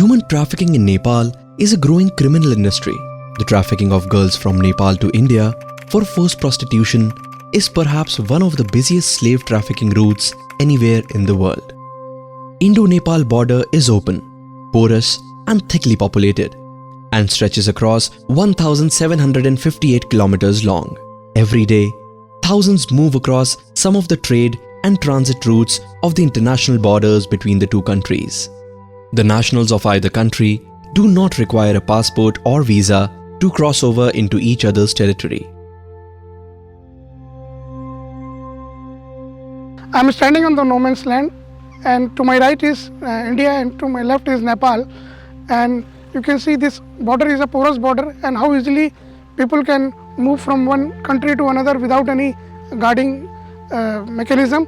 Human trafficking in Nepal is a growing criminal industry. The trafficking of girls from Nepal to India for forced prostitution is perhaps one of the busiest slave trafficking routes anywhere in the world. Indo-Nepal border is open, porous and thickly populated, and stretches across 1,758 kilometers long. Every day, thousands move across some of the trade and transit routes of the international borders between the two countries. The nationals of either country do not require a passport or visa to cross over into each other's territory. I am standing on the no man's land, and to my right is India and to my left is Nepal, and you can see this border is a porous border, and how easily people can move from one country to another without any guarding mechanism.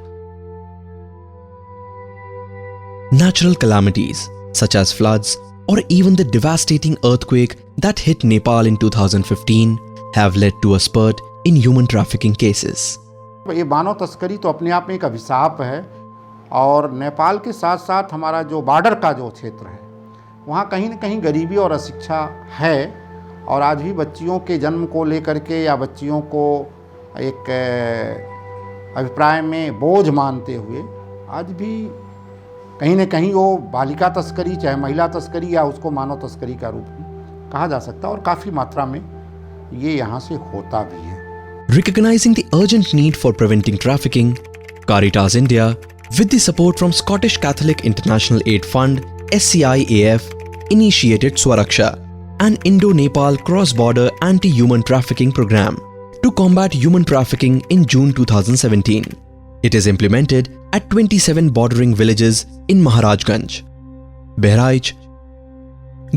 Natural calamities such as floods or even the devastating earthquake that hit Nepal in 2015 have led to a spurt in human trafficking cases. ये मानव तस्करी तो अपने आप में एक अभिशाप है, और नेपाल के साथ साथ हमारा जो बॉर्डर का जो क्षेत्र है वहाँ कहीं न कहीं गरीबी और अशिक्षा है, और आज भी बच्चियों के जन्म को लेकर के या बच्चियों को एक अभिप्राय में बोझ मानते हुए आज भी कहीं न कहीं वो बालिका तस्करी, चाहे महिला तस्करी, या उसको मानव तस्करी का रूप में कहा जा सकता है, और काफ़ी मात्रा में ये यहाँ से होता भी है. Recognizing the urgent need for preventing trafficking, Caritas India, with the support from Scottish Catholic International Aid Fund (SCIAF), initiated Swaraksha, an Indo-Nepal cross-border anti-human trafficking program to combat human trafficking in June 2017. It is implemented at 27 bordering villages in Maharajganj, Bahraich,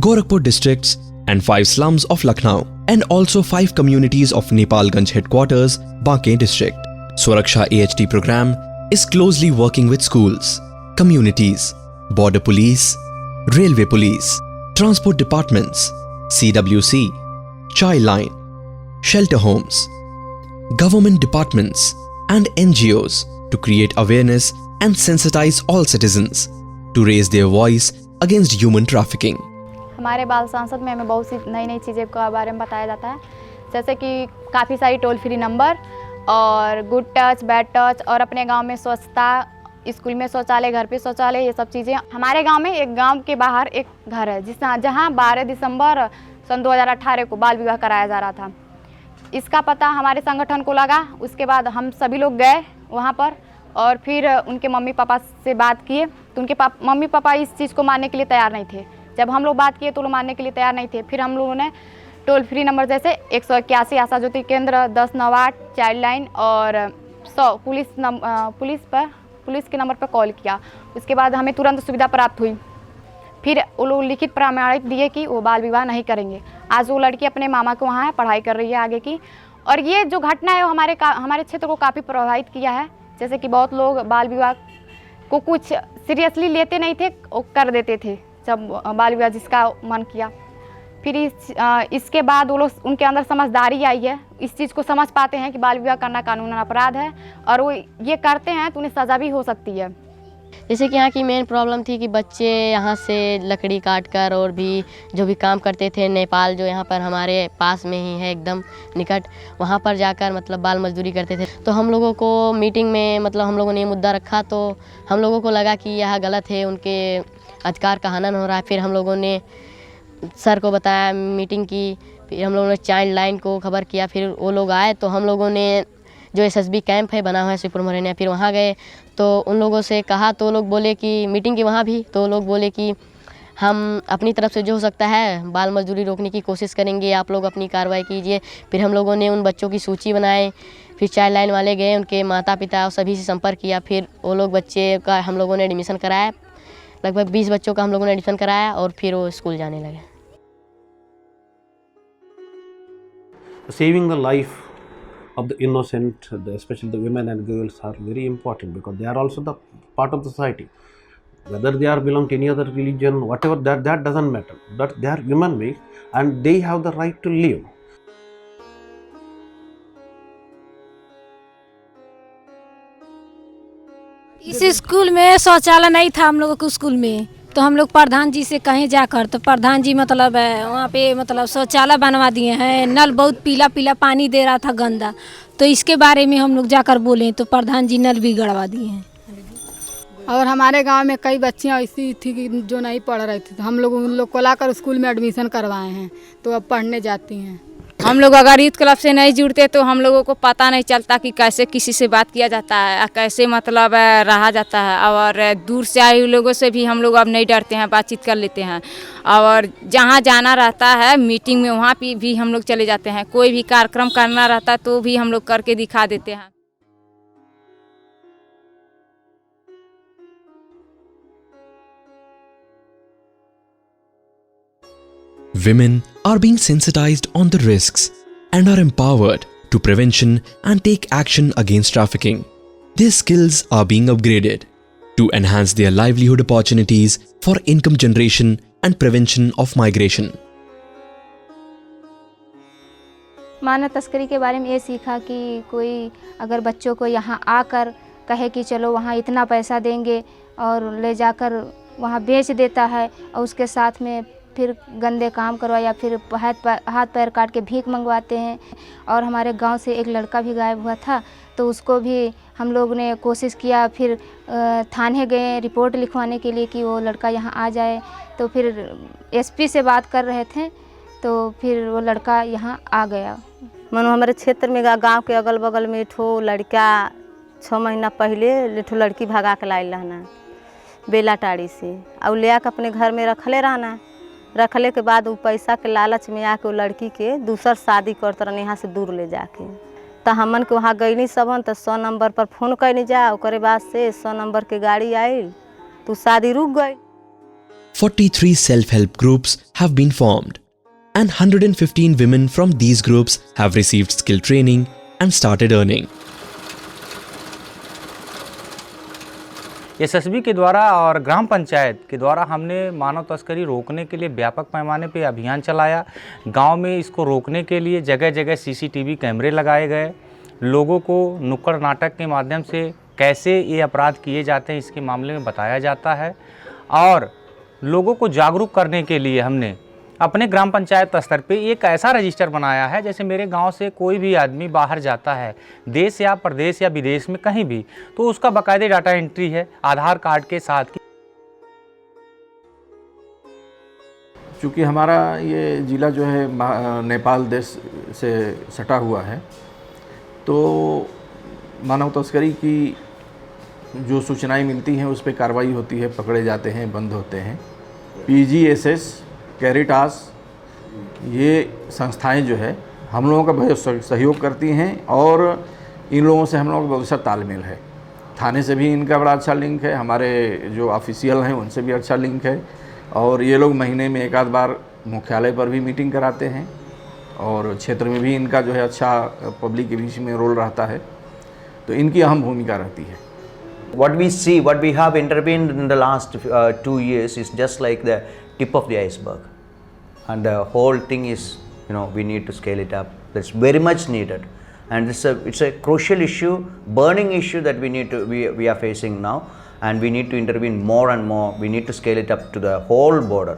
Gorakhpur districts and 5 slums of Lucknow, and also 5 communities of Nepalganj headquarters, Banke district. Swaraksha AHT program is closely working with schools, communities, border police, railway police, transport departments, CWC, child line, shelter homes, government departments and NGOs to create awareness and sensitize all citizens to raise their voice against human trafficking. हमारे बाल सांसद में हमें बहुत सी नई नई चीज़ें के बारे में बताया जाता है, जैसे कि काफ़ी सारी टोल फ्री नंबर और गुड टच, बैड टच, और अपने गांव में स्वच्छता, स्कूल में शौचालय, घर पे शौचालय, ये सब चीज़ें. हमारे गांव में एक गांव के बाहर एक घर है जहां 12 दिसंबर सन 2018 को बाल विवाह कराया जा रहा था. इसका पता हमारे संगठन को लगा. उसके बाद हम सभी लोग गए वहां पर, और फिर उनके मम्मी पापा से बात किए, तो उनके मम्मी पापा इस चीज़ को मानने के लिए तैयार नहीं थे. जब हम लोग बात किए तो लोग मानने के लिए तैयार नहीं थे. फिर हम लोगों ने टोल फ्री नंबर जैसे 181 आशा ज्योति केंद्र, 1098 चाइल्ड लाइन और 100 पुलिस के नंबर पर कॉल किया. उसके बाद हमें तुरंत सुविधा प्राप्त हुई. फिर वो लोग लिखित प्रमाणित दिए कि वो बाल विवाह नहीं करेंगे. आज वो लड़की अपने मामा के वहाँ है, पढ़ाई कर रही है आगे की. और ये जो घटना है वो हमारे क्षेत्र को काफ़ी प्रभावित किया है. जैसे कि बहुत लोग बाल विवाह को कुछ सीरियसली लेते नहीं थे, वो कर देते थे जब बाल विवाह जिसका मन किया. फिर इसके बाद वो लोग, उनके अंदर समझदारी आई है, इस चीज़ को समझ पाते हैं कि बाल विवाह करना कानूनन अपराध है, और वो ये करते हैं तो उन्हें सज़ा भी हो सकती है. जैसे कि यहाँ की मेन प्रॉब्लम थी कि बच्चे यहाँ से लकड़ी काट कर और भी जो भी काम करते थे, नेपाल जो यहाँ पर हमारे पास में ही है एकदम निकट, वहाँ पर जाकर मतलब बाल मजदूरी करते थे. तो हम लोगों को मीटिंग में मतलब हम लोगों ने ये मुद्दा रखा, तो हम लोगों को लगा कि यह गलत है, उनके अधिकार का हनन हो रहा है. फिर हम लोगों ने सर को बताया, मीटिंग की, फिर हम लोगों ने चाइल्ड लाइन को खबर किया. फिर वो लोग आए तो हम लोगों ने जो SSB कैंप है बना हुआ है शिवपुर मोरैना, फिर वहाँ गए तो उन लोगों से कहा, तो लोग बोले कि मीटिंग की वहाँ भी, तो लोग बोले कि हम अपनी तरफ से जो हो सकता है बाल मजदूरी रोकने की कोशिश करेंगे, आप लोग अपनी कार्रवाई कीजिए. फिर हम लोगों ने उन बच्चों की सूची बनाए. फिर चाइल्ड लाइन वाले गए, उनके माता पिता और सभी से संपर्क किया. फिर वो लोग बच्चे का हम लोगों ने एडमिशन कराया. लगभग 20 बच्चों का हम लोगों ने एडमिशन कराया, और फिर वो स्कूल जाने लगे. Saving the life of the innocent, especially the women and girls, are very important because they are also the part of the society. Whether they are belong to any other religion, whatever, that doesn't matter. But they are human beings and they have the right to live. इस school में शौचालय नहीं था हम लोगों को school में, तो हम लोग प्रधान जी से कहीं जाकर, तो प्रधान जी मतलब वहाँ पे मतलब शौचालय बनवा दिए हैं, नल बहुत पीला पीला पानी दे रहा था गंदा, तो इसके बारे में हम लोग जाकर बोले तो प्रधान जी नल भी गड़वा दिए हैं। और हमारे गांव में कई बच्चियां ऐसी थी कि जो नहीं पढ़ रही थी, तो हम लोग उन लोग को लाकर स्कूल में एडमिशन करवाए हैं, तो अब पढ़ने जाती हैं। हम लोग अगर यूथ क्लब से नहीं जुड़ते तो हम लोगों को पता नहीं चलता कि कैसे किसी से बात किया जाता है, कैसे मतलब रहा जाता है। और दूर से आए हुए लोगों से भी हम लोग अब नहीं डरते हैं, बातचीत कर लेते हैं। और जहाँ जाना रहता है मीटिंग में, वहाँ पे भी हम लोग चले जाते हैं। कोई भी कार्यक्रम करना रहता है तो भी हम लोग करके दिखा देते हैं। Women are being sensitized on the risks and are empowered to prevention and take action against trafficking. Their skills are being upgraded to enhance their livelihood opportunities for income generation and prevention of migration. मानव तस्करी के बारे में ये सीखा कि कोई अगर बच्चों को यहाँ आकर कहे कि चलो वहाँ इतना पैसा देंगे और ले जाकर वहाँ बेच देता है, और उसके साथ में फिर गंदे काम करवा या फिर हाथ पैर काट के भीख मंगवाते हैं। और हमारे गांव से एक लड़का भी गायब हुआ था, तो उसको भी हम लोग ने कोशिश किया, फिर थाने गए रिपोर्ट लिखवाने के लिए कि वो लड़का यहाँ आ जाए। तो फिर एसपी से बात कर रहे थे, तो फिर वो लड़का यहाँ आ गया। मानो हमारे क्षेत्र में गांव के अगल बगल में ठो लड़का 6 महीना पहले ठो लड़की भगा के लाइल रहना बेला टाड़ी से, और ले आके अपने घर में रखले रहना। रखले के बाद वो पैसा के लालच में आके वो लड़की के दूसर शादी करते रहने यहाँ से दूर ले जाके। तो हमन के वहाँ गईनी सबन, तो 100 नंबर पर फ़ोन करने जा, ओकरे बाद से 100 नंबर के गाड़ी आइल तो शादी रुक गई। 43 self-help groups have been formed and 115 women from these groups have received skill training and started earning. SSB के द्वारा और ग्राम पंचायत के द्वारा हमने मानव तस्करी रोकने के लिए व्यापक पैमाने पे अभियान चलाया। गांव में इसको रोकने के लिए जगह जगह सीसीटीवी कैमरे लगाए गए। लोगों को नुक्कड़ नाटक के माध्यम से कैसे ये अपराध किए जाते हैं इसके मामले में बताया जाता है, और लोगों को जागरूक करने के लिए हमने अपने ग्राम पंचायत स्तर पे एक ऐसा रजिस्टर बनाया है, जैसे मेरे गांव से कोई भी आदमी बाहर जाता है देश या प्रदेश या विदेश में कहीं भी, तो उसका बाकायदे डाटा एंट्री है आधार कार्ड के साथ। चूँकि हमारा ये ज़िला जो है नेपाल देश से सटा हुआ है, तो मानव तस्करी की जो सूचनाएं मिलती हैं उस पर कार्रवाई होती है, पकड़े जाते हैं, बंद होते हैं। PGSS, कैरिटास, ये संस्थाएं जो है हम लोगों का बहुत सहयोग करती हैं, और इन लोगों से हम लोगों का बहुत अच्छा तालमेल है। थाने से भी इनका बड़ा अच्छा लिंक है, हमारे जो ऑफिशियल हैं उनसे भी अच्छा लिंक है, और ये लोग महीने में एक आध बार मुख्यालय पर भी मीटिंग कराते हैं, और क्षेत्र में भी इनका जो है अच्छा पब्लिक के बीच में रोल रहता है, तो इनकी अहम भूमिका रहती है। What we see, what we have intervened in the last 2 years is just like the tip of the iceberg, and the whole thing is, we need to scale it up. That's very much needed, and it's a crucial issue, burning issue that we are facing now, and we need to intervene more and more. We need to scale it up to the whole border.